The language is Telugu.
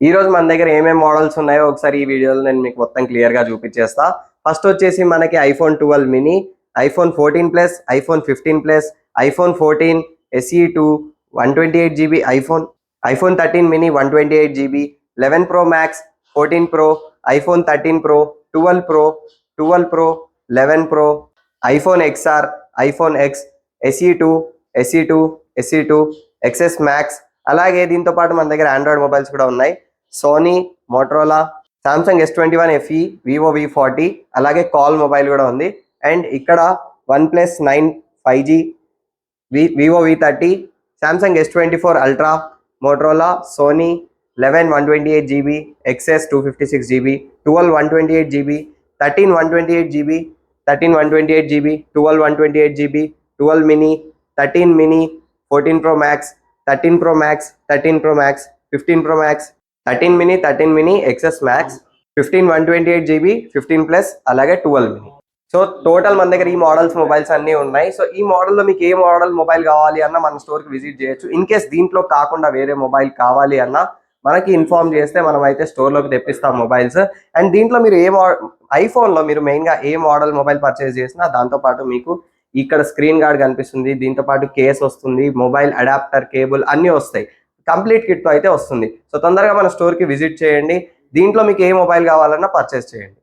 ఈ రోజు మన దగ్గర ఏమేం మోడల్స్ ఉన్నాయో ఒకసారి ఈ వీడియోలో నేను మీకు మొత్తం క్లియర్ గా చూపించేస్తా. ఫస్ట్ వచ్చేసి మనకి iPhone 12 mini, iPhone 14 plus, iPhone 15 plus, iPhone 14 SE2 128 GB, iPhone 13 mini 128 GB, 11 Pro Max, 14 Pro, iPhone 13 Pro, 12 Pro, 12 Pro, 11 Pro, iPhone XR, iPhone X, SE2, XS Max. అలాగే దీంతో పాటు మన దగ్గర ఆండ్రాయిడ్ మొబైల్స్ కూడా ఉన్నాయి. Sony, Motorola, Samsung S21 FE, Vivo V40, అలాగే కాల్ మొబైల్ కూడా ఉంది. అండ్ ఇక్కడ OnePlus 9 5G, Vivo V30, Samsung S24 ultra, Motorola, Sony 11 128 GB, XS 256 GB, 12 128 GB, 13 128 GB, 13 128 GB, 12 128 GB, 12 mini, 13 mini, 14 Pro Max, 13 Pro Max, 13 Pro Max, 15 Pro Max, 13 mini, XS Max, 15 128 GB, 15 plus, అలాగే 12 mini. సో టోటల్ మన దగ్గర ఈ మోడల్స్ మొబైల్స్ అన్నీ ఉన్నాయి. సో ఈ మోడల్లో మీకు ఏ మోడల్ మొబైల్ కావాలి అన్న మన స్టోర్కి విజిట్ చేయొచ్చు. ఇన్ కేస్ దీంట్లో కాకుండా వేరే మొబైల్ కావాలి అన్న మనకి ఇన్ఫార్మ్ చేస్తే మనం అయితే స్టోర్లోకి తెప్పిస్తాం మొబైల్స్. అండ్ దీంట్లో మీరు ఐఫోన్లో మీరు మెయిన్గా ఏ మోడల్ మొబైల్ పర్చేస్ చేసినా దాంతోపాటు మీకు ఇక్కడ స్క్రీన్ గార్డ్ కనిపిస్తుంది, దీంతో పాటు కేస్ వస్తుంది, మొబైల్ అడాప్టర్, కేబుల్ అన్నీ వస్తాయి. కంప్లీట్ కిట్తో అయితే వస్తుంది. సో తొందరగా మన స్టోర్కి విజిట్ చేయండి. దీంట్లో మీకు ఏ మొబైల్ కావాలన్నా పర్చేస్ చేయండి.